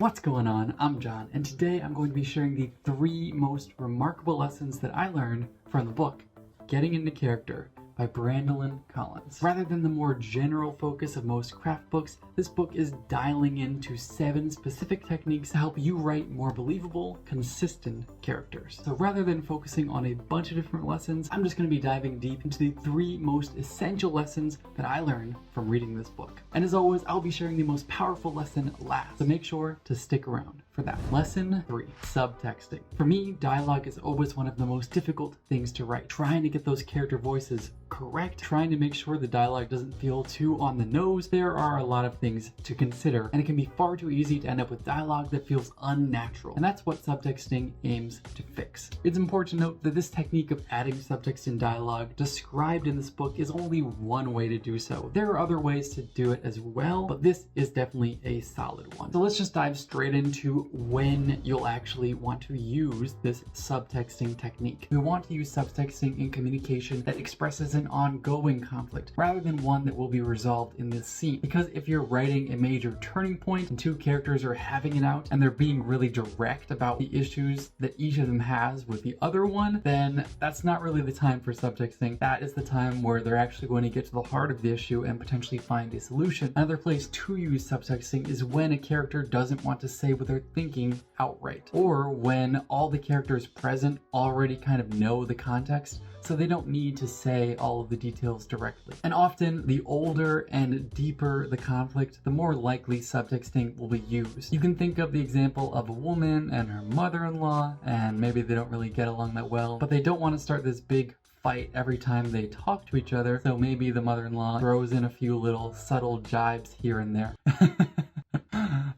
What's going on? I'm John, and today I'm going to be sharing the 3 most remarkable lessons that I learned from the book, Getting Into Character by Brandilyn Collins. Rather than the more general focus of most craft books, this book is dialing into 7 specific techniques to help you write more believable, consistent characters. So rather than focusing on a bunch of different lessons, I'm just going to be diving deep into the 3 most essential lessons that I learned from reading this book. And as always, I'll be sharing the most powerful lesson last, so make sure to stick around for that. Lesson 3, subtexting. For me, dialogue is always one of the most difficult things to write. Trying to get those character voices correct, trying to make sure the dialogue doesn't feel too on the nose. There are a lot of things to consider, and it can be far too easy to end up with dialogue that feels unnatural. And that's what subtexting aims to fix. It's important to note that this technique of adding subtext in dialogue described in this book is only one way to do so. There are other ways to do it as well, but this is definitely a solid one. So let's just dive straight into when you'll actually want to use this subtexting technique. We want to use subtexting in communication that expresses an ongoing conflict rather than one that will be resolved in this scene. Because if you're writing a major turning point and 2 characters are having it out and they're being really direct about the issues that each of them has with the other one, then that's not really the time for subtexting. That is the time where they're actually going to get to the heart of the issue and potentially find a solution. Another place to use subtexting is when a character doesn't want to say what they're thinking outright, or when all the characters present already kind of know the context, so they don't need to say all of the details directly. And often, the older and deeper the conflict, the more likely subtexting will be used. You can think of the example of a woman and her mother-in-law, and maybe they don't really get along that well, but they don't want to start this big fight every time they talk to each other, so maybe the mother-in-law throws in a few little subtle jibes here and there.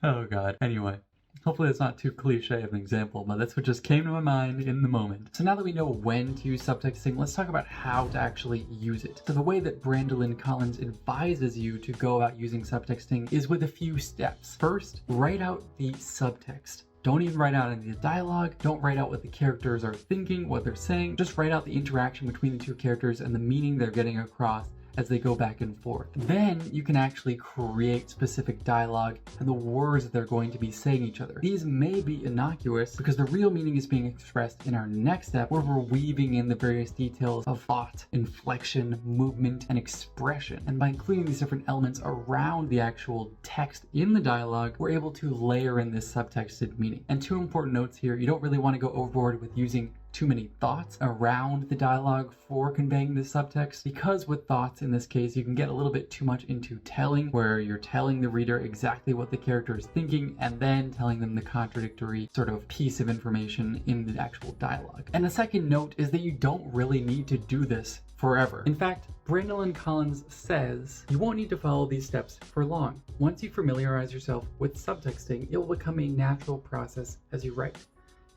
Oh god. Anyway. Hopefully it's not too cliche of an example, but that's what just came to my mind in the moment. So now that we know when to use subtexting, let's talk about how to actually use it. So the way that Brandilyn Collins advises you to go about using subtexting is with a few steps. First, write out the subtext. Don't even write out any of the dialogue. Don't write out what the characters are thinking, what they're saying. Just write out the interaction between the 2 characters and the meaning they're getting across as they go back and forth. Then you can actually create specific dialogue and the words that they're going to be saying each other. These may be innocuous because the real meaning is being expressed in our next step, where we're weaving in the various details of thought, inflection, movement, and expression. And by including these different elements around the actual text in the dialogue, we're able to layer in this subtexted meaning. And 2 important notes here: you don't really want to go overboard with using too many thoughts around the dialogue for conveying the subtext, because with thoughts in this case you can get a little bit too much into telling, where you're telling the reader exactly what the character is thinking and then telling them the contradictory sort of piece of information in the actual dialogue. And the second note is that you don't really need to do this forever. In fact, Brandilyn Collins says you won't need to follow these steps for long. Once you familiarize yourself with subtexting, it will become a natural process as you write,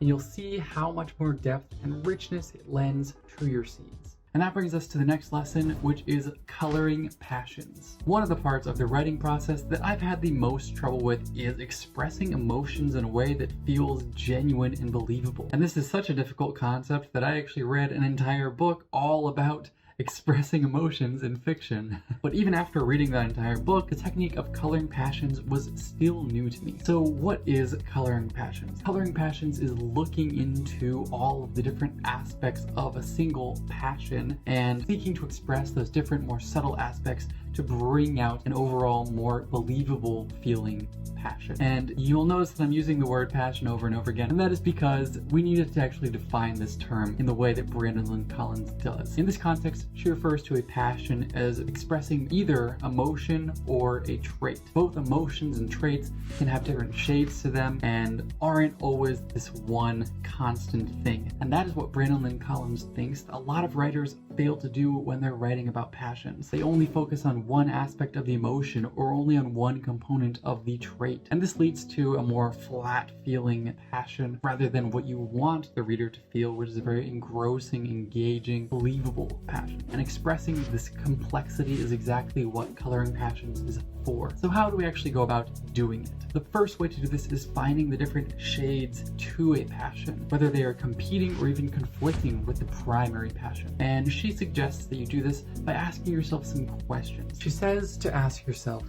and you'll see how much more depth and richness it lends to your scenes. And that brings us to the next lesson, which is coloring passions. One of the parts of the writing process that I've had the most trouble with is expressing emotions in a way that feels genuine and believable. And this is such a difficult concept that I actually read an entire book all about expressing emotions in fiction. But even after reading that entire book, the technique of coloring passions was still new to me. So what is coloring passions? Coloring passions is looking into all of the different aspects of a single passion and seeking to express those different, more subtle aspects to bring out an overall more believable feeling passion. And you'll notice that I'm using the word passion over and over again, and that is because we needed to actually define this term in the way that Brandilyn Collins does. In this context, she refers to a passion as expressing either emotion or a trait. Both emotions and traits can have different shades to them and aren't always this one constant thing. And that is what Brandilyn Collins thinks a lot of writers fail to do when they're writing about passions. They only focus on one aspect of the emotion or only on one component of the trait. And this leads to a more flat feeling passion rather than what you want the reader to feel, which is a very engrossing, engaging, believable passion. And expressing this complexity is exactly what coloring passions is for. So how do we actually go about doing it? The first way to do this is finding the different shades to a passion, whether they are competing or even conflicting with the primary passion. And she suggests that you do this by asking yourself some questions. She says to ask yourself,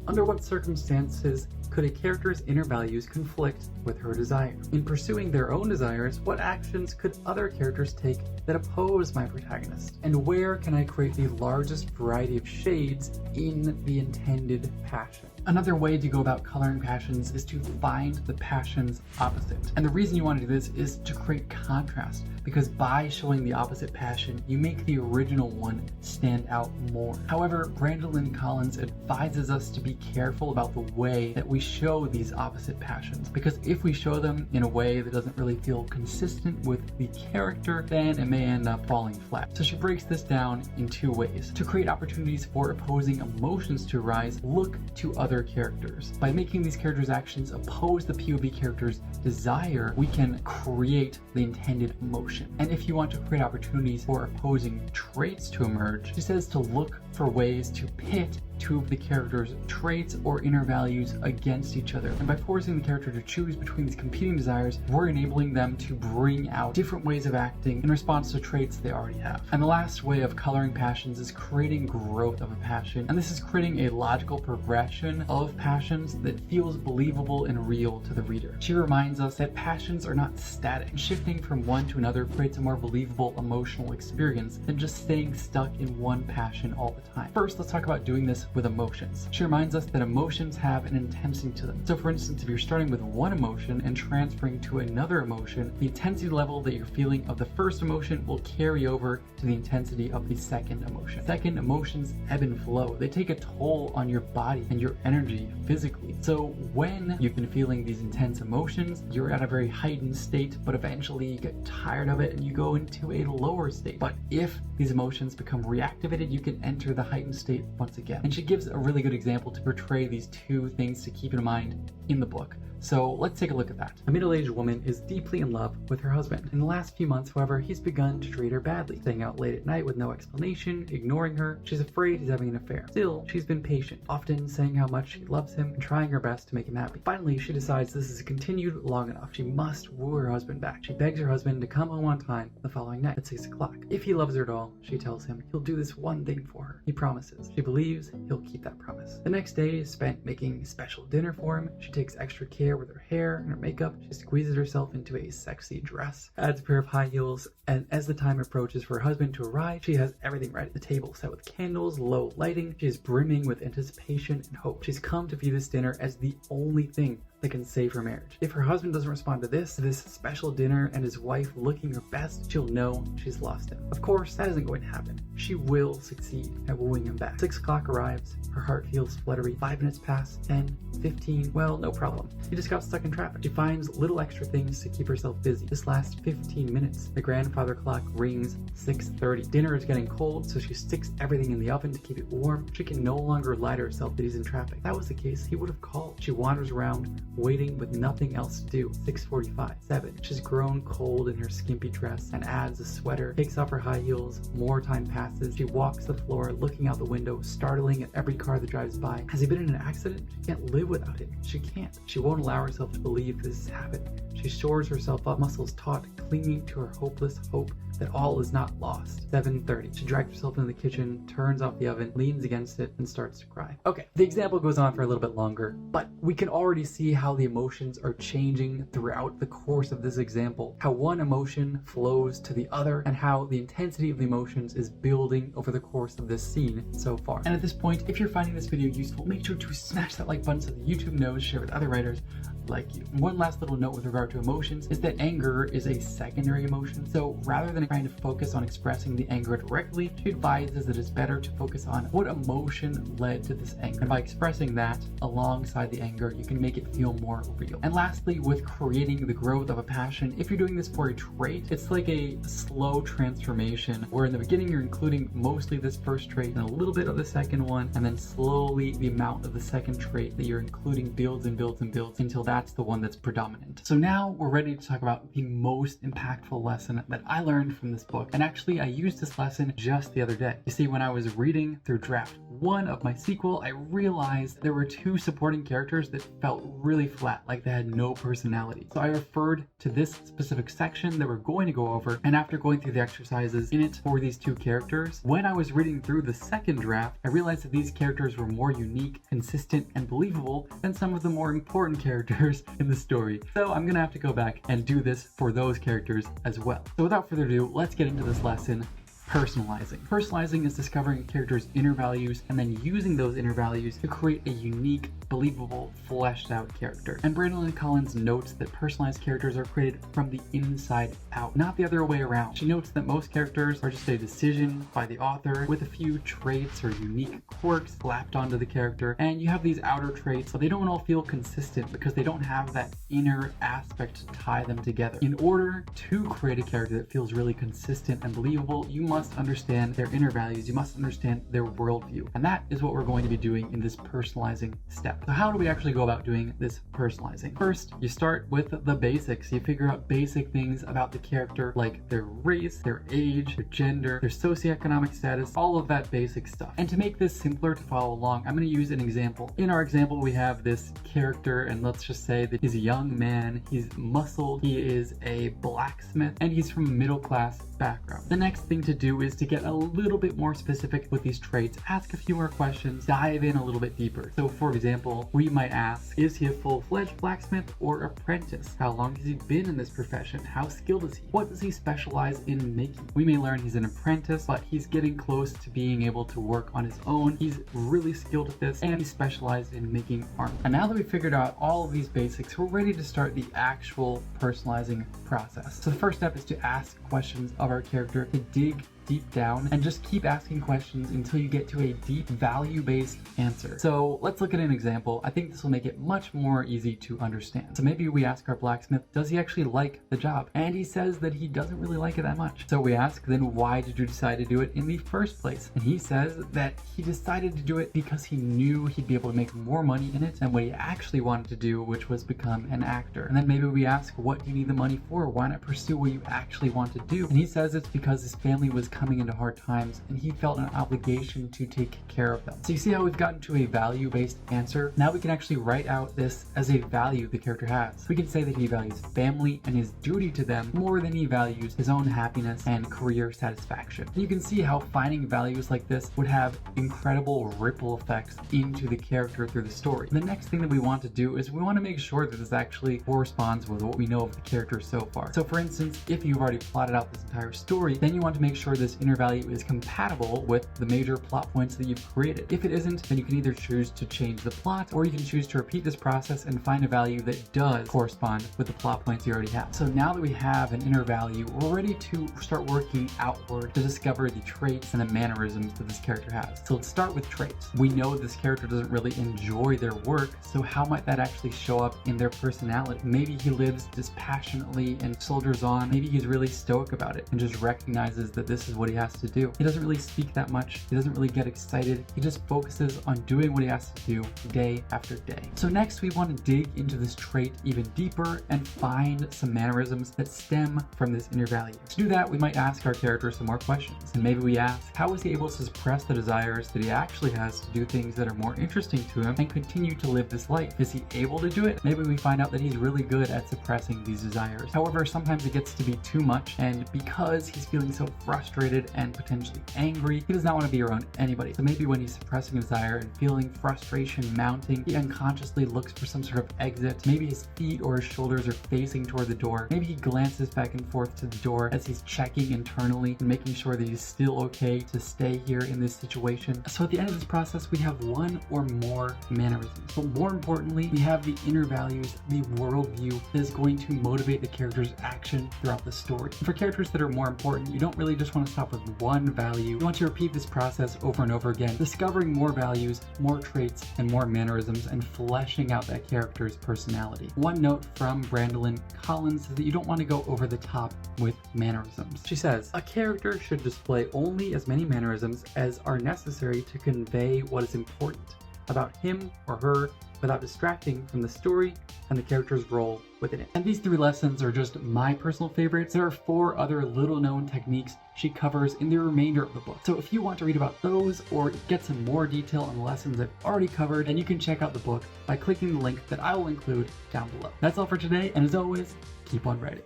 under what circumstances could a character's inner values conflict with her desire? In pursuing their own desires, what actions could other characters take that oppose my protagonist? And where can I create the largest variety of shades in the intended passion? Another way to go about coloring passions is to find the passion's opposite. And the reason you want to do this is to create contrast, because by showing the opposite passion, you make the original one stand out more. However, Brandilyn Collins advises us to be careful about the way that we show these opposite passions, because if we show them in a way that doesn't really feel consistent with the character, then it may end up falling flat. So she breaks this down in two ways. To create opportunities for opposing emotions to arise, look to other characters. By making these characters' actions oppose the POV character's desire, we can create the intended emotion. And if you want to create opportunities for opposing traits to emerge, she says to look for ways to pit two of the characters' traits or inner values against each other. And by forcing the character to choose between these competing desires, we're enabling them to bring out different ways of acting in response to traits they already have. And the last way of coloring passions is creating growth of a passion. And this is creating a logical progression of passions that feels believable and real to the reader. She reminds us that passions are not static. Shifting from one to another creates a more believable emotional experience than just staying stuck in one passion all the time. First, let's talk about doing this with emotions. She reminds us that emotions have an intensity to them. So for instance, if you're starting with one emotion and transferring to another emotion, the intensity level that you're feeling of the first emotion will carry over to the intensity of the second emotion. Second, emotions ebb and flow. They take a toll on your body and your energy physically. So when you've been feeling these intense emotions, you're at a very heightened state, but eventually you get tired of it and you go into a lower state. But if these emotions become reactivated, you can enter the heightened state once again. And she gives a really good example to portray these two things to keep in mind in the book. So let's take a look at that. A middle-aged woman is deeply in love with her husband. In the last few months, however, he's begun to treat her badly, staying out late at night with no explanation, ignoring her. She's afraid he's having an affair. Still, she's been patient, often saying how much she loves him and trying her best to make him happy. Finally, she decides this has continued long enough. She must woo her husband back. She begs her husband to come home on time the following night at 6 o'clock. If he loves her at all, she tells him he'll do this one thing for her. He promises. She believes he'll keep that promise. The next day is spent making special dinner for him. She takes extra care with her hair and her makeup. She squeezes herself into a sexy dress, adds a pair of high heels, and as the time approaches for her husband to arrive, she has everything ready. The table set with candles, low lighting. She is brimming with anticipation and hope. She's come to view this dinner as the only thing that can save her marriage. If her husband doesn't respond to this special dinner and his wife looking her best, she'll know she's lost him. Of course, that isn't going to happen. She will succeed at wooing him back. 6 o'clock arrives. Her heart feels fluttery. 5 minutes pass. 10, 15. Well, no problem. She just got stuck in traffic. She finds little extra things to keep herself busy. This lasts 15 minutes. The grandfather clock rings 6:30. Dinner is getting cold, so she sticks everything in the oven to keep it warm. She can no longer lie to herself that he's in traffic. If that was the case, he would have called. She wanders around, waiting with nothing else to do. 6:45, 7. She's grown cold in her skimpy dress and adds a sweater, takes off her high heels. More time passes. She walks the floor, looking out the window, startling at every car that drives by. Has he been in an accident? She can't live without him. She can't. She won't allow herself to believe this is happening. She shores herself up, muscles taut, clinging to her hopeless hope that all is not lost. 7:30. She drags herself into the kitchen, turns off the oven, leans against it, and starts to cry. Okay, the example goes on for a little bit longer, but we can already see how the emotions are changing throughout the course of this example, how one emotion flows to the other, and how the intensity of the emotions is building over the course of this scene so far. And at this point, if you're finding this video useful, make sure to smash that like button so that YouTube knows, share with other writers like you. One last little note with regard to emotions is that anger is a secondary emotion. So rather than trying to focus on expressing the anger directly, she advises that it's better to focus on what emotion led to this anger. And by expressing that alongside the anger, you can make it feel more real. And lastly, with creating the growth of a passion, if you're doing this for a trait, it's like a slow transformation where in the beginning you're including mostly this first trait and a little bit of the second one, and then slowly the amount of the second trait that you're including builds and builds and builds until that's the one that's predominant. So now we're ready to talk about the most impactful lesson that I learned from this book. And actually, I used this lesson just the other day. You see, when I was reading through draft 1 of my sequel, I realized there were 2 supporting characters that felt really flat, like they had no personality. So I referred to this specific section that we're going to go over, and after going through the exercises in it for these 2 characters, when I was reading through the second draft, I realized that these characters were more unique, consistent, and believable than some of the more important characters in the story. So I'm gonna have to go back and do this for those characters as well. So without further ado, let's get into this lesson. Personalizing. Personalizing is discovering a character's inner values and then using those inner values to create a unique, believable, fleshed out character. And Brandilyn Collins notes that personalized characters are created from the inside out, not the other way around. She notes that most characters are just a decision by the author with a few traits or unique quirks slapped onto the character, and you have these outer traits, but they don't all feel consistent because they don't have that inner aspect to tie them together. In order to create a character that feels really consistent and believable, you must understand their inner values, you must understand their worldview, and that is what we're going to be doing in this personalizing step. So how do we actually go about doing this personalizing? First, you start with the basics. You figure out basic things about the character, like their race, their age, their gender, their socioeconomic status, all of that basic stuff. And to make this simpler to follow along, I'm going to use an example. In our example, we have this character, and let's just say that he's a young man, he's muscled, he is a blacksmith, and he's from a middle class background. The next thing to do is to get a little bit more specific with these traits, ask a few more questions, dive in a little bit deeper. So for example, we might ask, is he a full-fledged blacksmith or apprentice? How long has he been in this profession? How skilled is he? What does he specialize in making? We may learn he's an apprentice, but he's getting close to being able to work on his own. He's really skilled at this, and he's specialized in making armor. And now that we've figured out all of these basics, we're ready to start the actual personalizing process. So the first step is to ask questions of our character, to dig deep down and just keep asking questions until you get to a deep value-based answer. So let's look at an example. I think this will make it much more easy to understand. So maybe we ask our blacksmith, does he actually like the job? And he says that he doesn't really like it that much. So we ask, then why did you decide to do it in the first place? And he says that he decided to do it because he knew he'd be able to make more money in it than what he actually wanted to do, which was become an actor. And then maybe we ask, what do you need the money for? Why not pursue what you actually want to do? And he says it's because his family was coming into hard times and he felt an obligation to take care of them. So you see how we've gotten to a value-based answer? Now we can actually write out this as a value the character has. We can say that he values family and his duty to them more than he values his own happiness and career satisfaction. And you can see how finding values like this would have incredible ripple effects into the character through the story. The next thing that we want to do is we want to make sure that this actually corresponds with what we know of the character so far. So for instance, if you've already plotted out this entire story, then you want to make sure this inner value is compatible with the major plot points that you've created. If it isn't, then you can either choose to change the plot, or you can choose to repeat this process and find a value that does correspond with the plot points you already have. So now that we have an inner value, we're ready to start working outward to discover the traits and the mannerisms that this character has. So let's start with traits. We know this character doesn't really enjoy their work, so how might that actually show up in their personality? Maybe he lives dispassionately and soldiers on. Maybe he's really stoic about it and just recognizes that this is what he has to do. He doesn't really speak that much. He doesn't really get excited. He just focuses on doing what he has to do day after day. So next we want to dig into this trait even deeper and find some mannerisms that stem from this inner value. To do that, we might ask our character some more questions. And maybe we ask, how is he able to suppress the desires that he actually has to do things that are more interesting to him and continue to live this life? Is he able to do it? Maybe we find out that he's really good at suppressing these desires. However, sometimes it gets to be too much, and because he's feeling so frustrated and potentially angry, he does not want to be around anybody. So maybe when he's suppressing desire and feeling frustration mounting, he unconsciously looks for some sort of exit. Maybe his feet or his shoulders are facing toward the door. Maybe he glances back and forth to the door as he's checking internally and making sure that he's still okay to stay here in this situation. So at the end of this process, we have one or more mannerisms. But more importantly, we have the inner values, the worldview that is going to motivate the character's action throughout the story. And for characters that are more important, you don't really just want to stop with one value. You want to repeat this process over and over again, discovering more values, more traits, and more mannerisms, and fleshing out that character's personality. One note from Brandilyn Collins is that you don't want to go over the top with mannerisms. She says, a character should display only as many mannerisms as are necessary to convey what is important about him or her without distracting from the story and the character's role within it. And these 3 lessons are just my personal favorites. There are 4 other little known techniques she covers in the remainder of the book. So if you want to read about those or get some more detail on the lessons I've already covered, then you can check out the book by clicking the link that I will include down below. That's all for today, and as always, keep on writing.